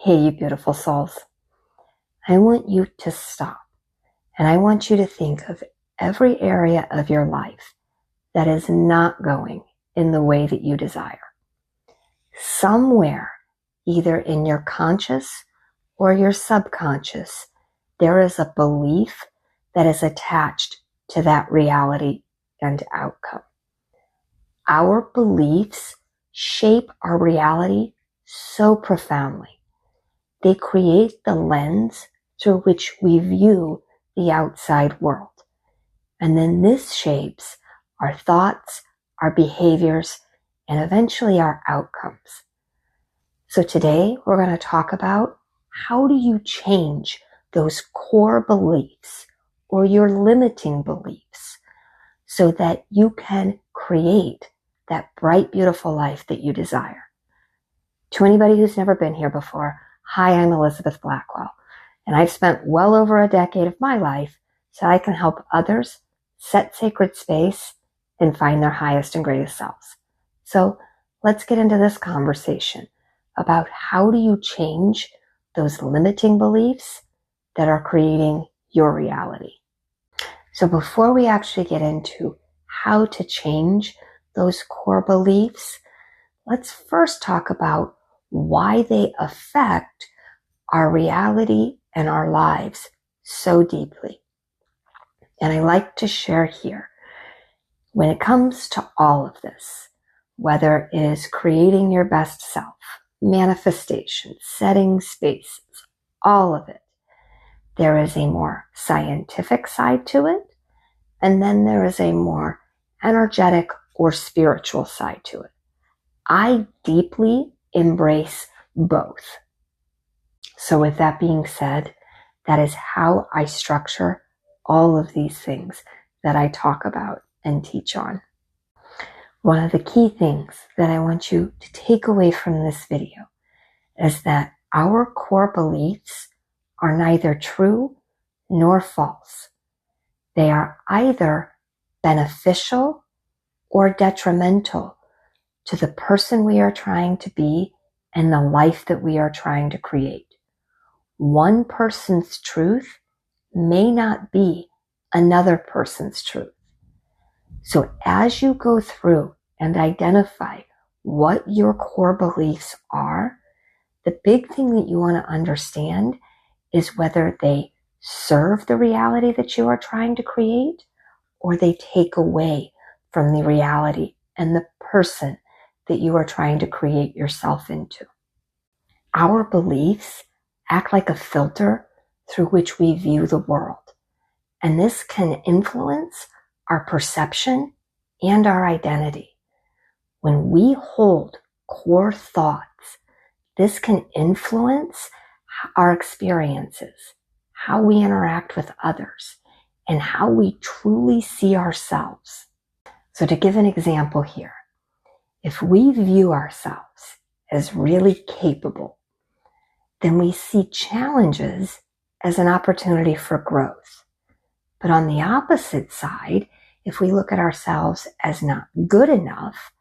Hey, you beautiful souls. I want you to stop and I want you to think of every area of your life that is not going in the way that you desire. Somewhere, either in your conscious or your subconscious, there is a belief that is attached to that reality and outcome. Our beliefs shape our reality so profoundly. They create the lens through which we view the outside world. And then this shapes our thoughts, our behaviors, and eventually our outcomes. So today we're going to talk about how do you change those core beliefs or your limiting beliefs so that you can create that bright, beautiful life that you desire. To anybody who's never been here before, hi, I'm Elizabeth Blackwell, and I've spent well over a decade of my life so I can help others set sacred space and find their highest and greatest selves. So let's get into this conversation about how do you change those limiting beliefs that are creating your reality. So before we actually get into how to change those core beliefs, let's first talk about why they affect our reality and our lives so deeply. And I like to share here, when it comes to all of this, whether it is creating your best self, manifestation, setting spaces, all of it, there is a more scientific side to it, and then there is a more energetic or spiritual side to it. I deeply embrace both. So with that being said, that is how I structure all of these things that I talk about and teach on. One of the key things that I want you to take away from this video is that our core beliefs are neither true nor false. They are either beneficial or detrimental to the person we are trying to be and the life that we are trying to create. One person's truth may not be another person's truth. So as you go through and identify what your core beliefs are, the big thing that you want to understand is whether they serve the reality that you are trying to create or they take away from the reality and the person that you are trying to create yourself into. Our beliefs act like a filter through which we view the world, and this can influence our perception and our identity. When we hold core thoughts, this can influence our experiences, how we interact with others, and how we truly see ourselves. So to give an example here, if we view ourselves as really capable, then we see challenges as an opportunity for growth. But on the opposite side, if we look at ourselves as not good enough,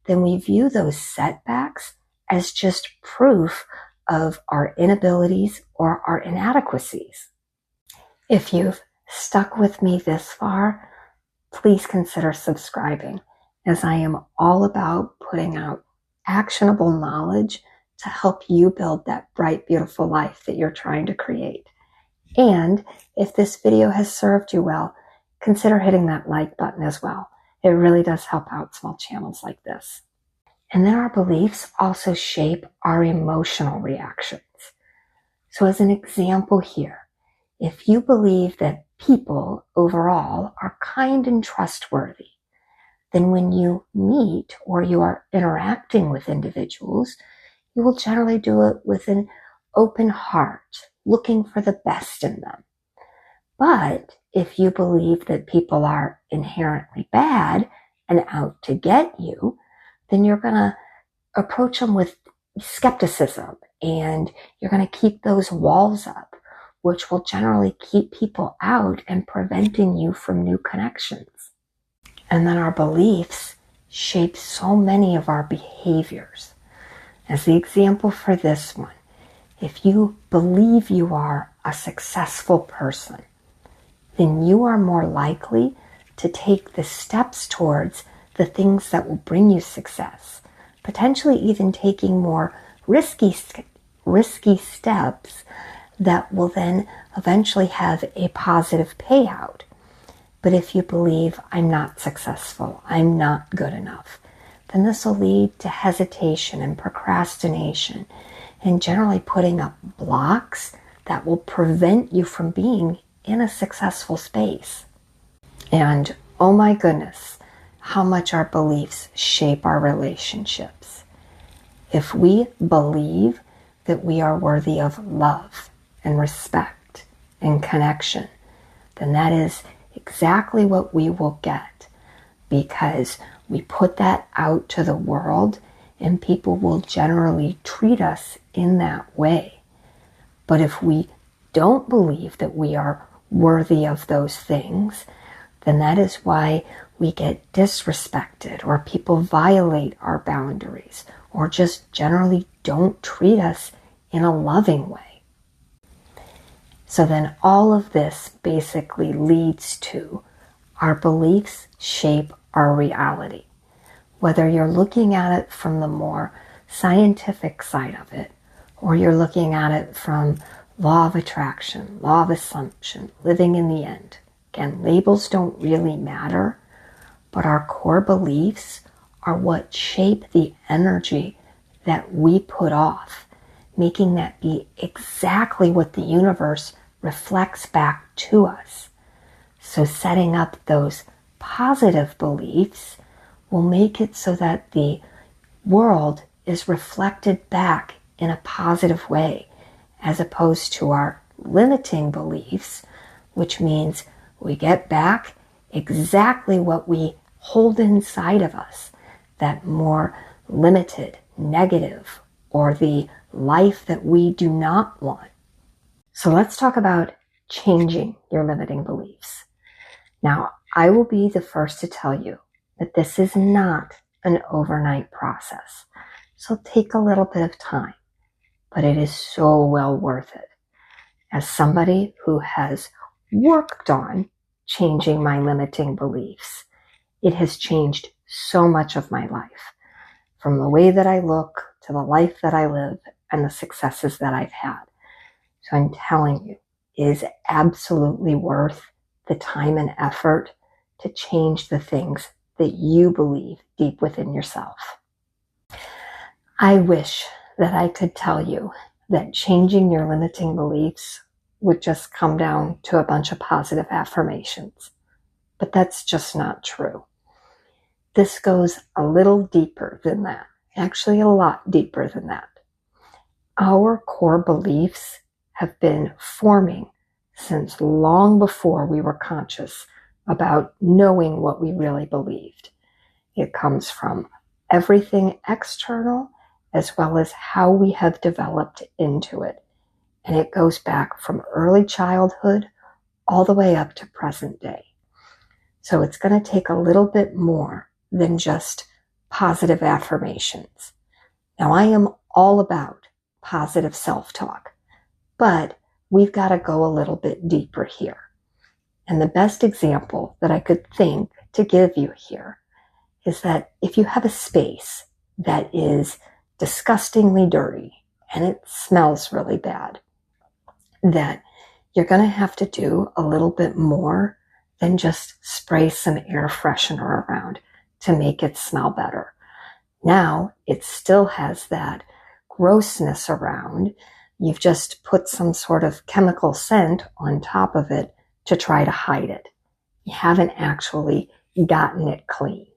then we view those setbacks as just proof of our inabilities or our inadequacies. If you've stuck with me this far, please consider subscribing, as I am all about putting out actionable knowledge to help you build that bright, beautiful life that you're trying to create. And if this video has served you well, consider hitting that like button as well. It really does help out small channels like this. And then our beliefs also shape our emotional reactions. So as an example here, if you believe that people overall are kind and trustworthy, then when you meet or you are interacting with individuals, you will generally do it with an open heart, looking for the best in them. But if you believe that people are inherently bad and out to get you, then you're going to approach them with skepticism and you're going to keep those walls up, which will generally keep people out and preventing you from new connections. And then our beliefs shape so many of our behaviors. As the example for this one, If you believe you are a successful person, then you are more likely to take the steps towards the things that will bring you success, potentially even taking more risky steps that will then eventually have a positive payout. But if you believe I'm not successful, I'm not good enough, then this will lead to hesitation and procrastination and generally putting up blocks that will prevent you from being in a successful space. And oh my goodness, how much our beliefs shape our relationships. If we believe that we are worthy of love and respect and connection, then that is exactly what we will get, because we put that out to the world and people will generally treat us in that way. But if we don't believe that we are worthy of those things, then that is why we get disrespected, or people violate our boundaries, or just generally don't treat us in a loving way. So then all of this basically leads to our beliefs shape our reality. Whether you're looking at it from the more scientific side of it, or you're looking at it from law of attraction, law of assumption, living in the end. Again, labels don't really matter, but our core beliefs are what shape the energy that we put off, making that be exactly what the universe reflects back to us. So setting up those positive beliefs will make it so that the world is reflected back in a positive way, as opposed to our limiting beliefs, which means we get back exactly what we hold inside of us, that more limited, negative, or the life that we do not want. So let's talk about changing your limiting beliefs. Now, I will be the first to tell you that this is not an overnight process. So take a little bit of time, but it is so well worth it. As somebody who has worked on changing my limiting beliefs, it has changed so much of my life, from the way that I look to the life that I live and the successes that I've had. So I'm telling you, it is absolutely worth the time and effort to change the things that you believe deep within yourself. I wish that I could tell you that changing your limiting beliefs would just come down to a bunch of positive affirmations, but that's just not true. This goes a little deeper than that, actually a lot deeper than that. Our core beliefs have been forming since long before we were conscious about knowing what we really believed. It comes from everything external as well as how we have developed into it. And it goes back from early childhood all the way up to present day. So it's going to take a little bit more than just positive affirmations. Now, I am all about positive self-talk, but we've got to go a little bit deeper here. And the best example that I could think to give you here is that if you have a space that is disgustingly dirty and it smells really bad, that you're going to have to do a little bit more than just spray some air freshener around to make it smell better. Now it still has that grossness around. You've just put some sort of chemical scent on top of it to try to hide it. You haven't actually gotten it clean.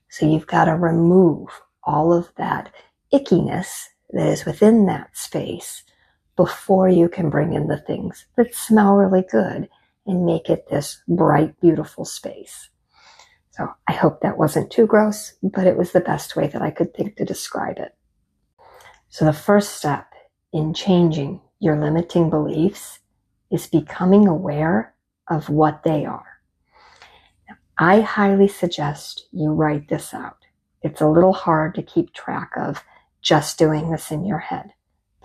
So you've got to remove all of that ickiness that is within that space before you can bring in the things that smell really good and make it this bright, beautiful space. So I hope that wasn't too gross, but it was the best way that I could think to describe it. So the first step in changing your limiting beliefs is becoming aware of what they are. Now, I highly suggest you write this out. It's a little hard to keep track of just doing this in your head,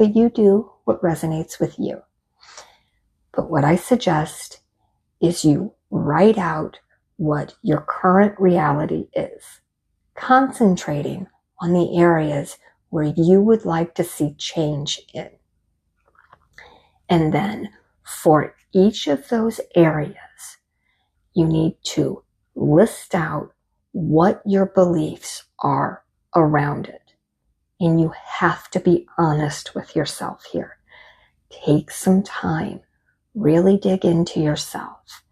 but you do what resonates with you. But what I suggest is you write out what your current reality is, concentrating on the areas where you would like to see change in. And then for each of those areas, you need to list out what your beliefs are around it. And you have to be honest with yourself here. Take some time, really dig into yourself,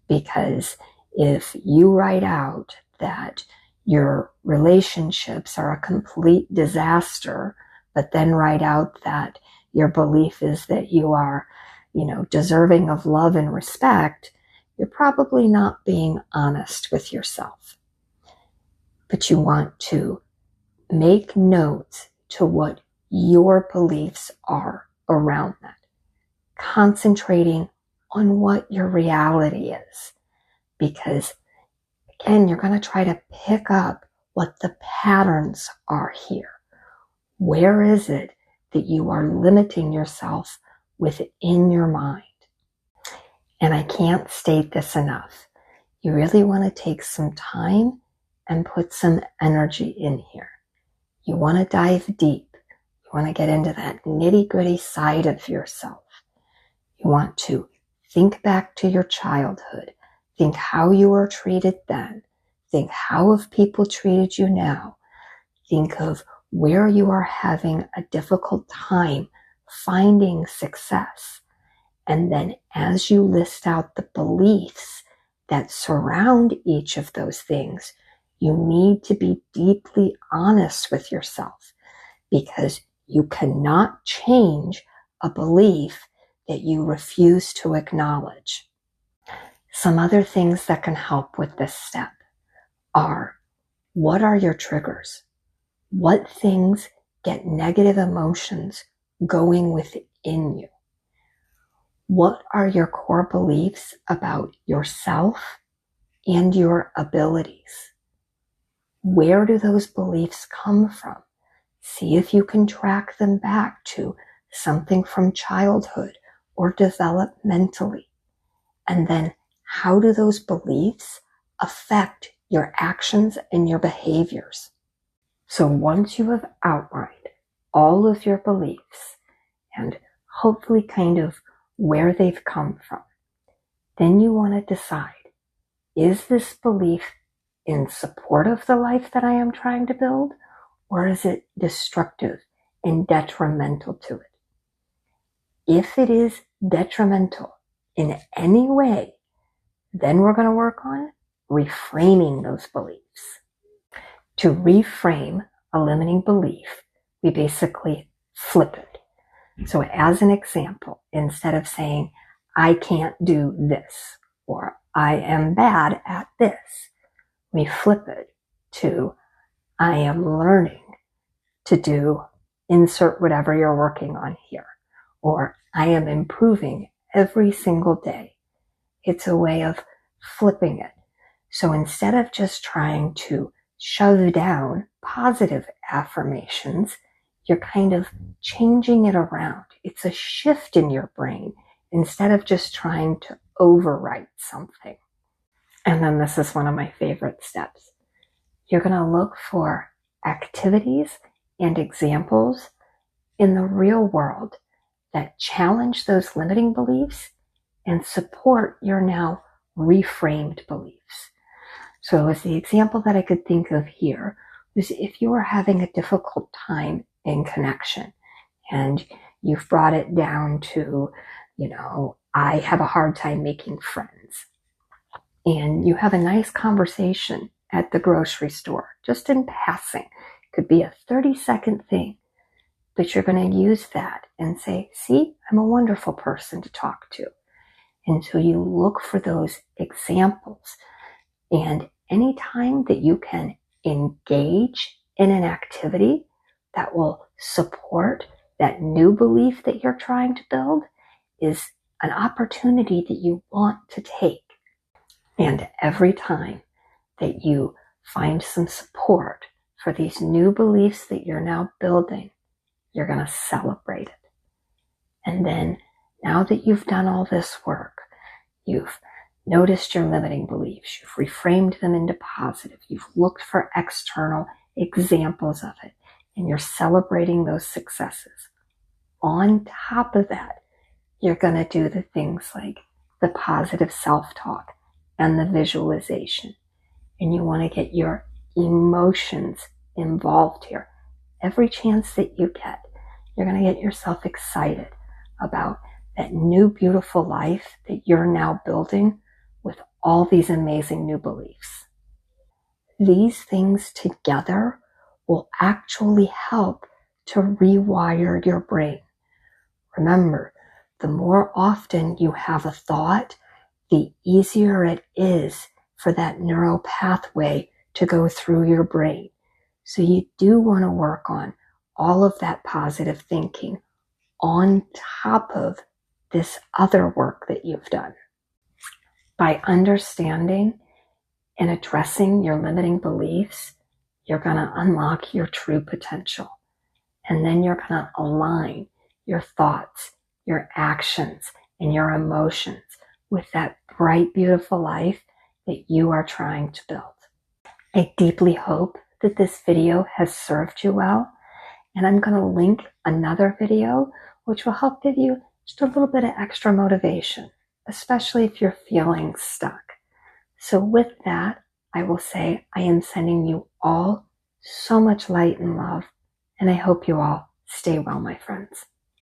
because if you write out that your relationships are a complete disaster, but then write out that your belief is that you are, deserving of love and respect, you're probably not being honest with yourself. But you want to make notes to what your beliefs are around that, concentrating on what your reality is. Because again, you're going to try to pick up what the patterns are here. Where is it that you are limiting yourself within your mind? And I can't state this enough. You really want to take some time and put some energy in here. You want to dive deep. You want to get into that nitty-gritty side of yourself. You want to think back to your childhood. Think how you were treated then. Think how have people treated you now. Think of where you are having a difficult time finding success. And then as you list out the beliefs that surround each of those things, you need to be deeply honest with yourself, because you cannot change a belief that you refuse to acknowledge. Some other things that can help with this step are, what are your triggers? What things get negative emotions going within you? What are your core beliefs about yourself and your abilities? Where do those beliefs come from? See if you can track them back to something from childhood or developmentally. And then how do those beliefs affect your actions and your behaviors? So once you have outlined all of your beliefs and hopefully kind of where they've come from, then you want to decide, is this belief in support of the life that I am trying to build, or is it destructive and detrimental to it? If it is detrimental in any way, then we're going to work on reframing those beliefs. To reframe a limiting belief, we basically flip it. So as an example, instead of saying, I can't do this, or I am bad at this, we flip it to, I am learning to do insert whatever you're working on here, or I am improving every single day. It's a way of flipping it. So instead of just trying to shove down positive affirmations, you're kind of changing it around. It's a shift in your brain instead of just trying to overwrite something. And then this is one of my favorite steps. You're going to look for activities and examples in the real world that challenge those limiting beliefs and support your now reframed beliefs. So as the example that I could think of here was, if you are having a difficult time in connection and you've brought it down to, I have a hard time making friends, and you have a nice conversation at the grocery store, just in passing, could be a 30-second thing, but you're going to use that and say, see, I'm a wonderful person to talk to. And so you look for those examples. And anytime that you can engage in an activity that will support that new belief that you're trying to build is an opportunity that you want to take. And every time that you find some support for these new beliefs that you're now building, you're going to celebrate it. And then now that you've done all this work, you've noticed your limiting beliefs, you've reframed them into positive, you've looked for external examples of it, and you're celebrating those successes. On top of that, you're going to do the things like the positive self-talk and the visualization. And you want to get your emotions involved here. Every chance that you get, you're going to get yourself excited about that new beautiful life that you're now building with all these amazing new beliefs. These things together will actually help to rewire your brain. Remember, the more often you have a thought, the easier it is for that neural pathway to go through your brain. So you do want to work on all of that positive thinking on top of this other work that you've done. By understanding and addressing your limiting beliefs, you're going to unlock your true potential. And then you're going to align your thoughts, your actions, and your emotions with that bright, beautiful life that you are trying to build. I deeply hope that this video has served you well, and I'm going to link another video which will help give you just a little bit of extra motivation, especially if you're feeling stuck. So with that, I will say I am sending you all so much light and love, and I hope you all stay well, my friends.